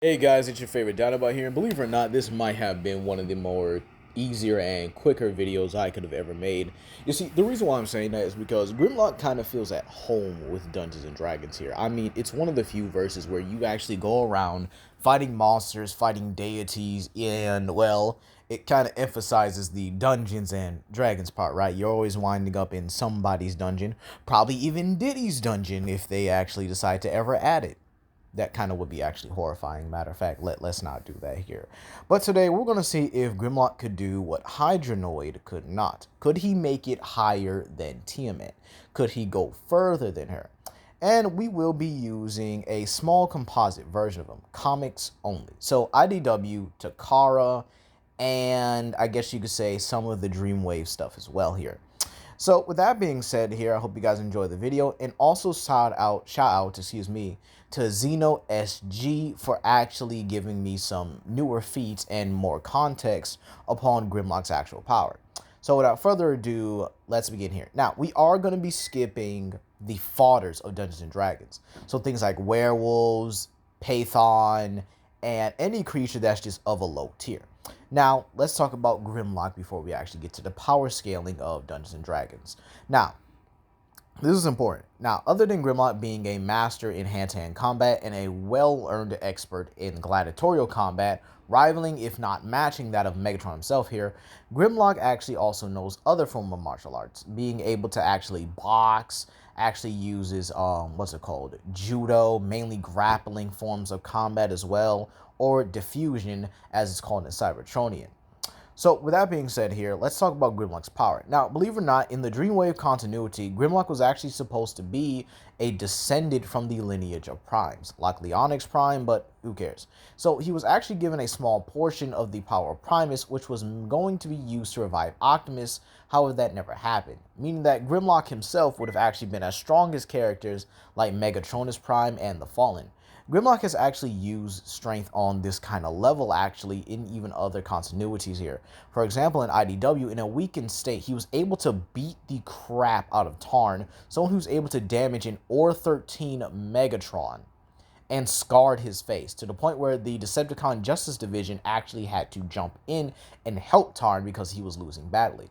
Hey guys, it's your favorite dinobot here, and believe it or not, this might have been one of the more easier and quicker videos I could have ever made. You see, the reason why I'm saying that is because Grimlock kind of feels at home with Dungeons and Dragons here. I mean, it's one of the few verses where you actually go around fighting monsters, fighting deities, and, well, it kind of emphasizes the Dungeons and Dragons part, right? You're always winding up in somebody's dungeon, probably even Diddy's dungeon if they actually decide to ever add it. That kind of would be actually horrifying. Matter of fact, let's not do that here. But today we're going to see if Grimlock could do what Hydronoid could not. Could he make it higher than Tiamat? Could he go further than her? And we will be using a small composite version of them, comics only. So IDW, Takara, and I guess you could say some of the Dreamwave stuff as well here. So with that being said here, I hope you guys enjoy the video, and also shout out, to Xeno SG for actually giving me some newer feats and more context upon Grimlock's actual power. So without further ado, let's begin here. Now, we are going to be skipping the fodders of Dungeons and Dragons. So things like werewolves, Python, and any creature that's just of a low tier. Now, let's talk about Grimlock before we actually get to the power scaling of Dungeons and Dragons. Now, this is important. Now, other than Grimlock being a master in hand-to-hand combat and a well-earned expert in gladiatorial combat, rivaling if not matching that of Megatron himself here, Grimlock actually also knows other forms of martial arts, being able to actually box, actually uses judo, mainly grappling forms of combat as well, or diffusion as it's called in Cybertronian. So with that being said here, let's talk about Grimlock's power. Now, believe it or not, in the Dreamwave continuity, Grimlock was actually supposed to be a descendant from the lineage of Primes, like Leonix Prime, but who cares? So he was actually given a small portion of the power of Primus, which was going to be used to revive Optimus. However, that never happened, meaning that Grimlock himself would have actually been as strong as characters like Megatronus Prime and the Fallen. Grimlock has actually used strength on this kind of level actually in even other continuities here. For example, in IDW, in a weakened state, he was able to beat the crap out of Tarn, someone who's able to damage an Or 13 Megatron, and scarred his face to the point where the Decepticon Justice Division actually had to jump in and help Tarn because he was losing badly.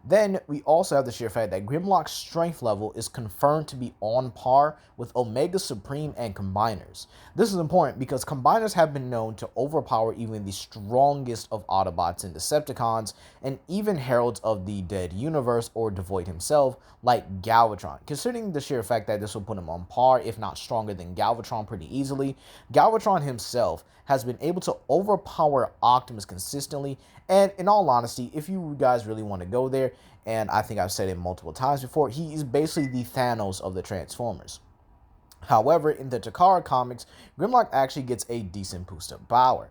Then we also have the sheer fact that Grimlock's strength level is confirmed to be on par with Omega Supreme and Combiners. This is important because Combiners have been known to overpower even the strongest of Autobots and Decepticons, and even Heralds of the Dead Universe or Devoid himself, like Galvatron. Considering the sheer fact that this will put him on par, if not stronger than Galvatron pretty easily, Galvatron himself has been able to overpower Optimus consistently, and in all honesty, if you guys really want to go there, and I think I've said it multiple times before, he is basically the Thanos of the Transformers. However, in the Takara comics, Grimlock actually gets a decent boost of power.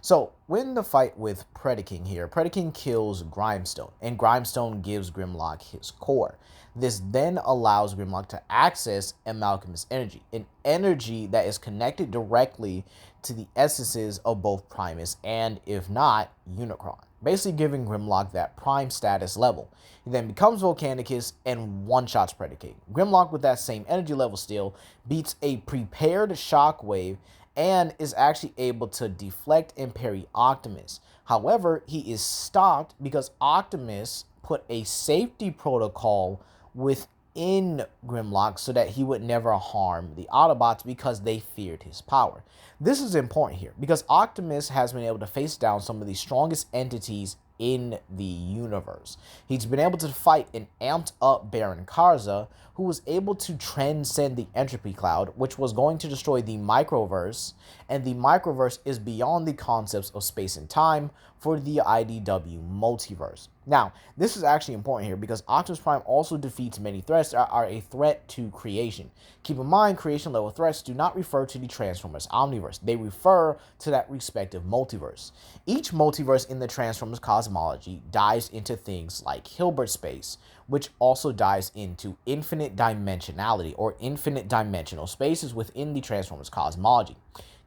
So, when the fight with Predaking here, Predaking kills Grimestone, and Grimestone gives Grimlock his core. This then allows Grimlock to access Amalgamous energy, an energy that is connected directly to the essences of both Primus and, if not, Unicron, basically giving Grimlock that prime status level. He then becomes Volcanicus and one-shots Predacate. Grimlock, with that same energy level still, beats a prepared Shockwave and is actually able to deflect and parry Optimus. However, he is stopped because Optimus put a safety protocol within Grimlock so that he would never harm the Autobots because they feared his power. This is important here because Optimus has been able to face down some of the strongest entities in the universe. He's been able to fight an amped up Baron Karza, who was able to transcend the entropy cloud, which was going to destroy the microverse, and the microverse is beyond the concepts of space and time for the IDW multiverse. Now, this is actually important here because Optimus Prime also defeats many threats that are a threat to creation. Keep in mind, creation level threats do not refer to the Transformers Omniverse. They refer to that respective multiverse. Each multiverse in the Transformers cosmology dives into things like Hilbert space, which also dives into infinite dimensionality or infinite dimensional spaces within the Transformers cosmology.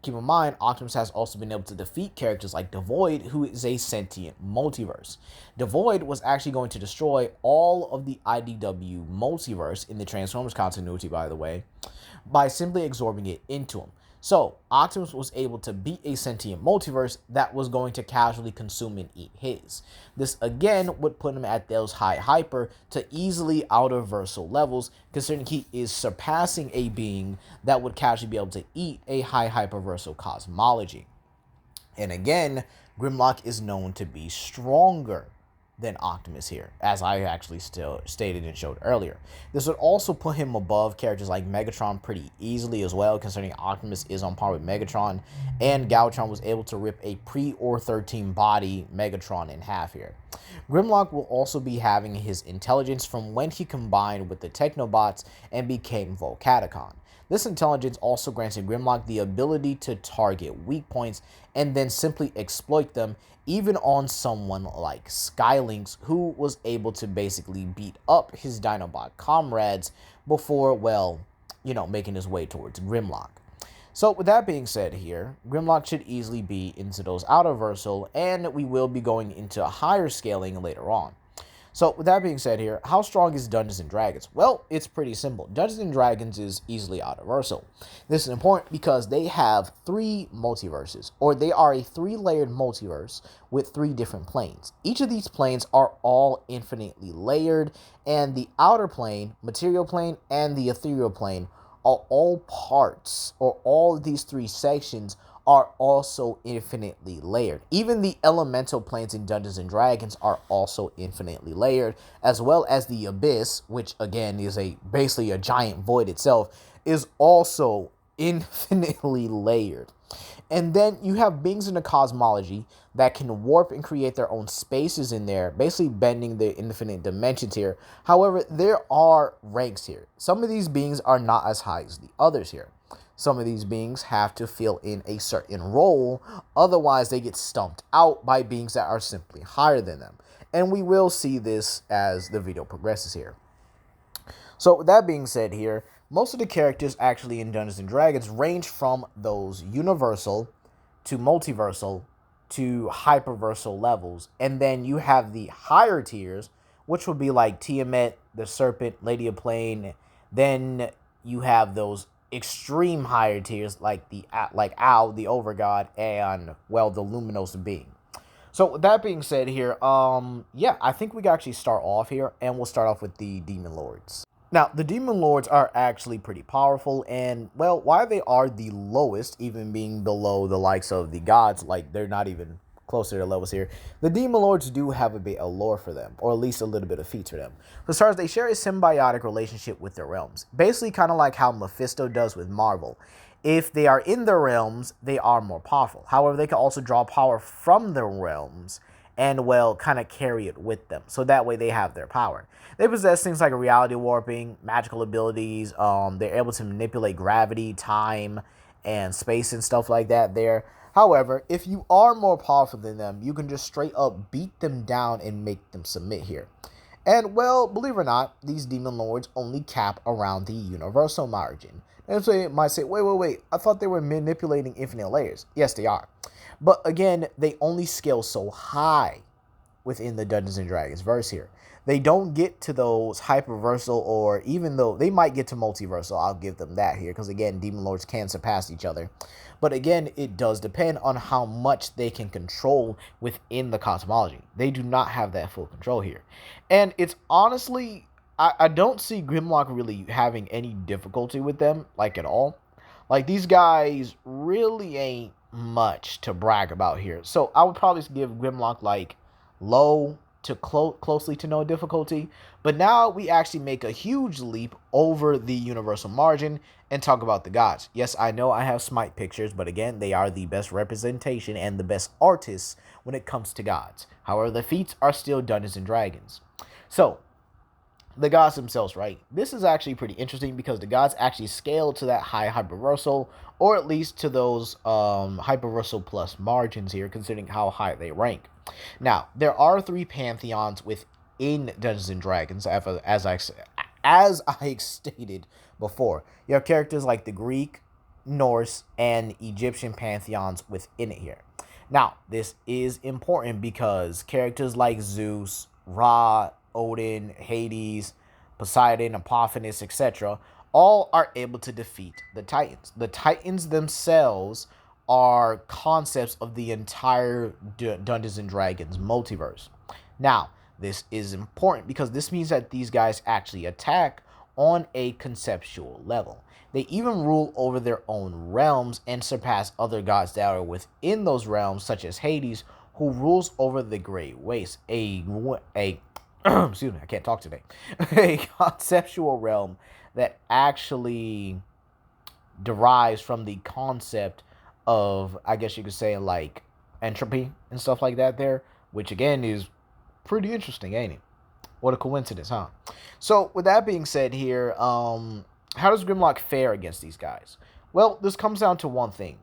Keep in mind, Optimus has also been able to defeat characters like Devoid, who is a sentient multiverse. Devoid was actually going to destroy all of the IDW multiverse in the Transformers continuity, by the way. by simply absorbing it into him. So Optimus was able to beat a sentient multiverse that was going to casually consume and eat his. This again would put him at those high hyper to easily outer-versal levels, considering he is surpassing a being that would casually be able to eat a high hyperversal cosmology. And again, Grimlock is known to be stronger than Optimus here, as I actually still stated and showed earlier. This would also put him above characters like Megatron pretty easily as well, considering Optimus is on par with Megatron, and Galvatron was able to rip a pre-Or 13 body Megatron in half here. Grimlock will also be having his intelligence from when he combined with the Technobots and became Volcaticon. This intelligence also granted Grimlock the ability to target weak points and then simply exploit them, even on someone like Skylynx, who was able to basically beat up his Dinobot comrades before, well, making his way towards Grimlock. So with that being said here, Grimlock should easily be into those outer-versal, and we will be going into higher scaling later on. So with that being said here, how strong is Dungeons & Dragons? Well, it's pretty simple. Dungeons & Dragons is easily outer-versal. This is important because they have 3 multiverses, or they are a 3-layered multiverse with 3 different planes. Each of these planes are all infinitely layered, and the outer plane, material plane, and the ethereal plane are all parts, or all of these 3 sections are also infinitely layered. Even the elemental planes in Dungeons & Dragons are also infinitely layered, as well as the Abyss, which again is basically a giant void itself, is also infinitely layered. And then you have beings in the cosmology that can warp and create their own spaces in there, basically bending the infinite dimensions here. However, there are ranks here. Some of these beings are not as high as the others here. Some of these beings have to fill in a certain role, otherwise they get stumped out by beings that are simply higher than them. And we will see this as the video progresses here. So with that being said here, most of the characters actually in Dungeons & Dragons range from those universal to multiversal to hyperversal levels. And then you have the higher tiers, which would be like Tiamat, the Serpent, Lady of Plane. Then you have those extreme higher tiers like Owl, the Overgod, and, well, the Luminous Being. So with that being said here, yeah, I think we can actually start off here, and we'll start off with the Demon Lords. Now, the Demon Lords are actually pretty powerful, and, well, while they are the lowest, even being below the likes of the gods, like, they're not even closer to their levels here, the Demon Lords do have a bit of lore for them, or at least a little bit of feat for them. For starters, they share a symbiotic relationship with their realms, basically kind of like how Mephisto does with Marvel. If they are in their realms, they are more powerful. However, they can also draw power from their realms and, well, kind of carry it with them. So that way they have their power. They possess things like reality warping, magical abilities. They're able to manipulate gravity, time, and space and stuff like that there. However, if you are more powerful than them, you can just straight up beat them down and make them submit here. And, well, believe it or not, these Demon Lords only cap around the universal margin. And so you might say, wait, I thought they were manipulating infinite layers. Yes, they are. But again, they only scale so high within the Dungeons & Dragons verse here. They don't get to those hyperversal, or even though they might get to multiversal, I'll give them that here, because again, Demon Lords can surpass each other. But again, it does depend on how much they can control within the cosmology. They do not have that full control here. And it's honestly, I don't see Grimlock really having any difficulty with them, like at all. Like, these guys really ain't much to brag about here. So I would probably give Grimlock like low to closely to no difficulty. But now we actually make a huge leap over the universal margin and talk about the gods. Yes, I know I have Smite pictures, but again, they are the best representation and the best artists when it comes to gods. However, the feats are still Dungeons & Dragons. So the gods themselves, right? This is actually pretty interesting because the gods actually scale to that high hyperversal, or at least to those hyperversal plus margins here, considering how high they rank. Now, there are 3 pantheons within Dungeons & Dragons, as I stated before. You have characters like the Greek, Norse, and Egyptian pantheons within it here. Now, this is important because characters like Zeus, Ra, Odin, Hades, Poseidon, Apophis, etc. all are able to defeat the Titans. The Titans themselves are concepts of the entire Dungeons and Dragons multiverse. Now, this is important because this means that these guys actually attack on a conceptual level. They even rule over their own realms and surpass other gods that are within those realms, such as Hades, who rules over the Great Waste, excuse me, I can't talk today, a conceptual realm that actually derives from the concept of, I guess you could say, like entropy and stuff like that there, which again is pretty interesting, ain't it? What a coincidence, huh? So with that being said here, how does Grimlock fare against these guys? Well, this comes down to one thing.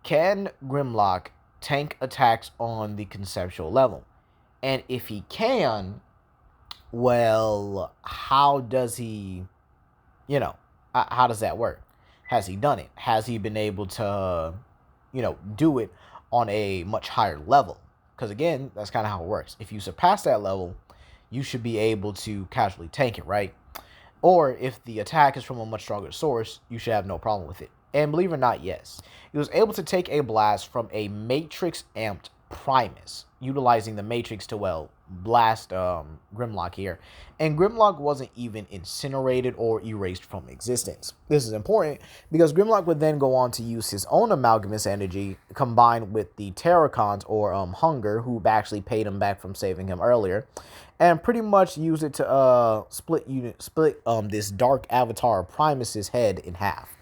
Can Grimlock tank attacks on the conceptual level? And if he can, well, how does he, how does that work? Has he done it? Has he been able to, do it on a much higher level? Because again, that's kind of how it works. If you surpass that level, you should be able to casually tank it, right? Or if the attack is from a much stronger source, you should have no problem with it. And believe it or not, yes, he was able to take a blast from a Matrix amped Primus, utilizing the Matrix to, well, blast Grimlock here. And Grimlock wasn't even incinerated or erased from existence. This is important because Grimlock would then go on to use his own amalgamous energy combined with the Terracons or Hunger, who actually paid him back from saving him earlier, and pretty much use it to split this dark avatar Primus's head in half.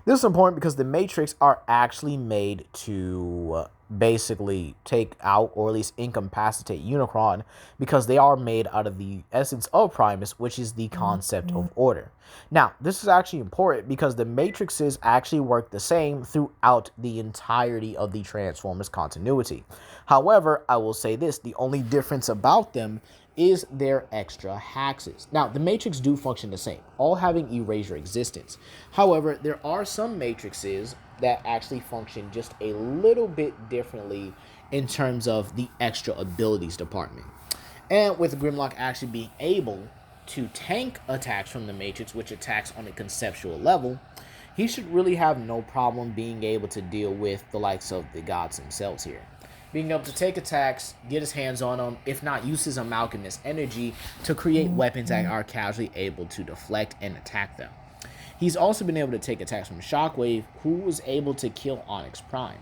This is important because the Matrix are actually made to basically take out or at least incapacitate Unicron, because they are made out of the essence of Primus, which is the concept of order. Now, this is actually important because the Matrixes actually work the same throughout the entirety of the Transformers continuity. However, I will say this, the only difference about them is their extra hexes. Now, the Matrix do function the same, all having erasure existence. However, there are some Matrixes that actually function just a little bit differently in terms of the extra abilities department. And with Grimlock actually being able to tank attacks from the Matrix, which attacks on a conceptual level, he should really have no problem being able to deal with the likes of the gods themselves here. Being able to take attacks, get his hands on them, if not use his amalgamous energy to create weapons that are casually able to deflect and attack them. He's also been able to take attacks from Shockwave, who was able to kill Onyx Prime.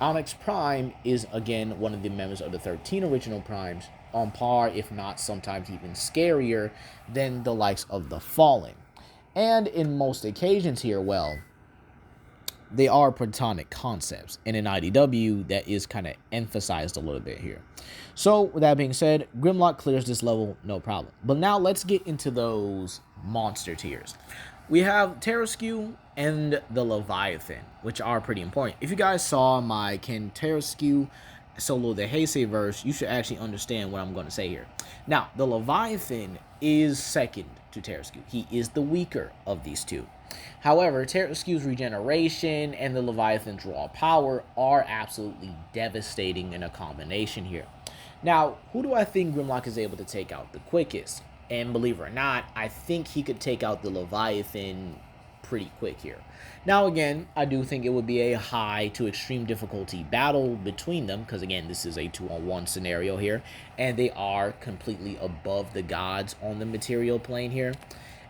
Onyx Prime is, again, one of the members of the 13 original Primes, on par, if not sometimes even scarier, than the likes of the Fallen. And in most occasions here, well, they are platonic concepts. And in IDW, that is kind of emphasized a little bit here. So, with that being said, Grimlock clears this level, no problem. But now let's get into those monster tiers. We have Terraskew and the Leviathan, which are pretty important. If you guys saw my Can Terraskew solo the Heisei verse, you should actually understand what I'm going to say here. Now, the Leviathan is second to Terraskew. He is the weaker of these two. However, Terraskew's regeneration and the Leviathan's raw power are absolutely devastating in a combination here. Now, who do I think Grimlock is able to take out the quickest? And believe it or not, I think he could take out the Leviathan pretty quick here. Now, again, I do think it would be a high to extreme difficulty battle between them, because, again, this is a 2-on-1 scenario here, and they are completely above the gods on the material plane here.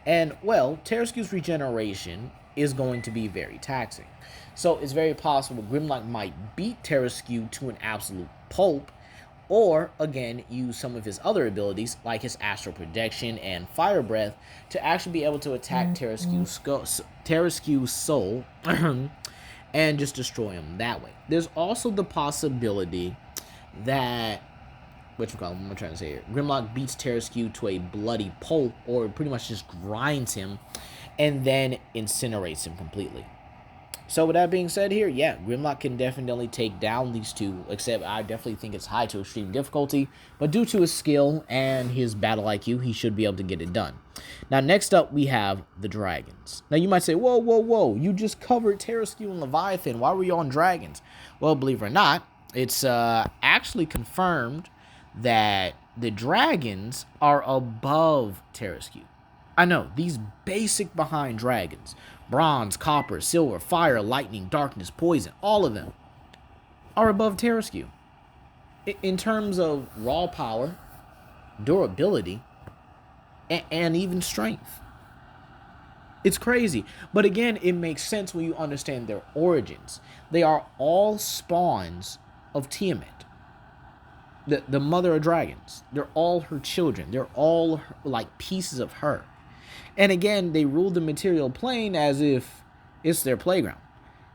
And, well, Terraskew's regeneration is going to be very taxing. So it's very possible Grimlock might beat Terraskew to an absolute pulp, or, again, use some of his other abilities, like his Astral Projection and Fire Breath, to actually be able to attack Terraskew's soul and just destroy him that way. There's also the possibility that, what am I trying to say here? Grimlock beats Terraskew to a bloody pulp, or pretty much just grinds him, and then incinerates him completely. So with that being said here, yeah, Grimlock can definitely take down these two, except I definitely think it's high to extreme difficulty, but due to his skill and his battle IQ, he should be able to get it done. Now, next up, we have the dragons. Now, you might say, whoa, you just covered Terraskew and Leviathan. Why were you on dragons? Well, believe it or not, it's actually confirmed that the dragons are above Terraskew. I know, these basic behind dragons, bronze, copper, silver, fire, lightning, darkness, poison, all of them are above Terrascue. In terms of raw power, durability, and even strength. It's crazy. But again, it makes sense when you understand their origins. They are all spawns of Tiamat, the mother of dragons. They're all her children. They're all like pieces of her. And again, they rule the material plane as if it's their playground.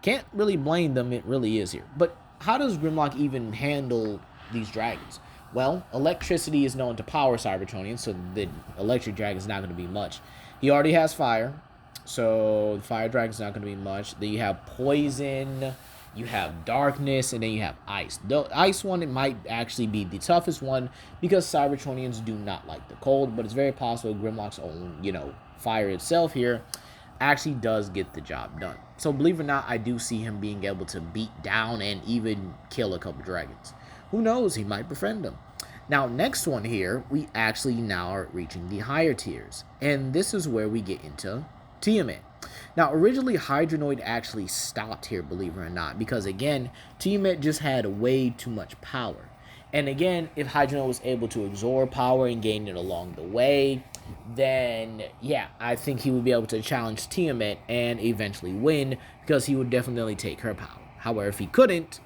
Can't really blame them, it really is here. But how does Grimlock even handle these dragons? Well, electricity is known to power Cybertronians, so the electric dragon is not going to be much. He already has fire, so the fire dragon is not going to be much. Then you have poison, you have darkness, and then you have ice. The ice one, it might actually be the toughest one because Cybertronians do not like the cold, but it's very possible Grimlock's own, fire itself here actually does get the job done. So believe it or not, I do see him being able to beat down and even kill a couple dragons. Who knows, he might befriend them. Now, next one here, we actually now are reaching the higher tiers. And this is where we get into Tiamat. Now, originally, Hydronoid actually stopped here, believe it or not, because again, Tiamat just had way too much power. And again, if Hydronoid was able to absorb power and gain it along the way, then yeah, I think he would be able to challenge Tiamat and eventually win, because he would definitely take her power. However, if he couldn't,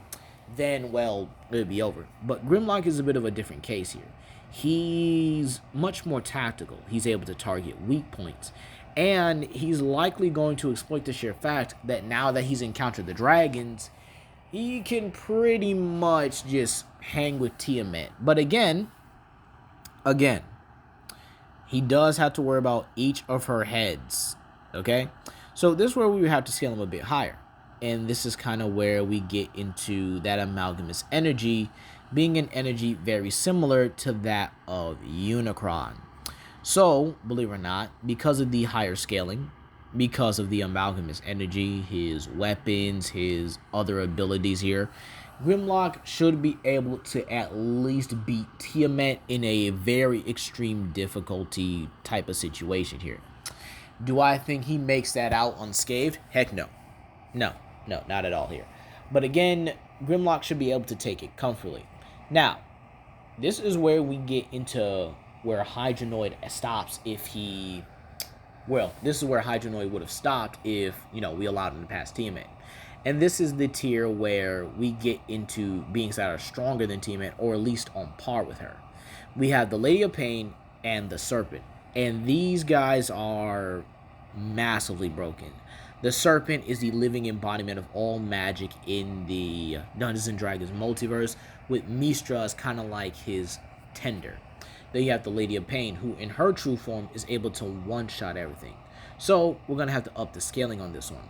then, well, it would be over. But Grimlock is a bit of a different case here. He's much more tactical. He's able to target weak points. And he's likely going to exploit the sheer fact that now that he's encountered the dragons, he can pretty much just hang with Tiamat. But again, he does have to worry about each of her heads, okay? So this is where we would have to scale him a bit higher. And this is kind of where we get into that amalgamous energy being an energy very similar to that of Unicron. So, believe it or not, because of the higher scaling, because of the amalgamous energy, his weapons, his other abilities here, Grimlock should be able to at least beat Tiamat in a very extreme difficulty type of situation here. Do I think he makes that out unscathed? Heck no. No, not at all here. But again, Grimlock should be able to take it comfortably. Now, this is where we get into where Hydronoid stops if he... Well, this is where Hydronoid would have stopped if, we allowed him to pass Tiamat. And this is the tier where we get into beings that are stronger than Tiamat, or at least on par with her. We have the Lady of Pain and the Serpent. And these guys are massively broken. The Serpent is the living embodiment of all magic in the Dungeons & Dragons multiverse, with Mistra as kind of like his tender. Then you have the Lady of Pain, who in her true form is able to one-shot everything. So we're going to have to up the scaling on this one,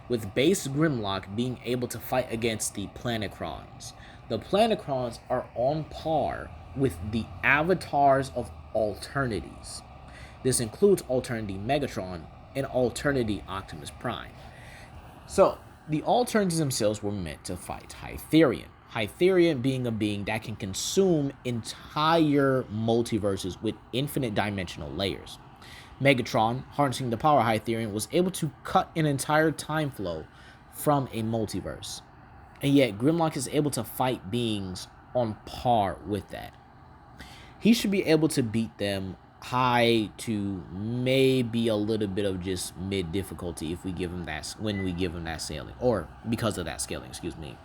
with base Grimlock being able to fight against the Planecrons. The Planecrons are on par with the avatars of Alternities. This includes Alternity Megatron and Alternity Optimus Prime. So, the Alternatives themselves were meant to fight Hytherion. Hytherion being a being that can consume entire multiverses with infinite dimensional layers. Megatron, harnessing the power of Hytherion, was able to cut an entire time flow from a multiverse. And yet, Grimlock is able to fight beings on par with that. He should be able to beat them high to maybe a little bit of just mid difficulty if we give him that, when we give him that scaling, or because of that scaling, excuse me.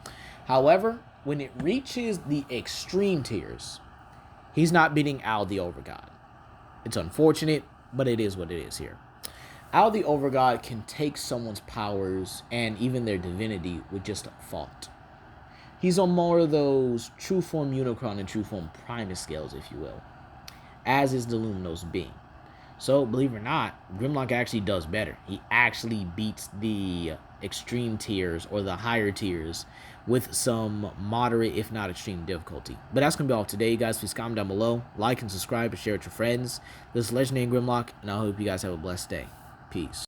However, when it reaches the extreme tiers, he's not beating Al the Overgod. It's unfortunate, but it is what it is here. Al the Overgod can take someone's powers and even their divinity with just a thought. He's on more of those true form Unicron and true form Primus scales, if you will, as is the Luminous being. So, believe it or not, Grimlock actually does better. He actually beats the extreme tiers, or the higher tiers, with some moderate, if not extreme, difficulty. But that's going to be all today, guys. Please comment down below, like and subscribe, and share with your friends. This is Legendary Grimlock, and I hope you guys have a blessed day. Peace.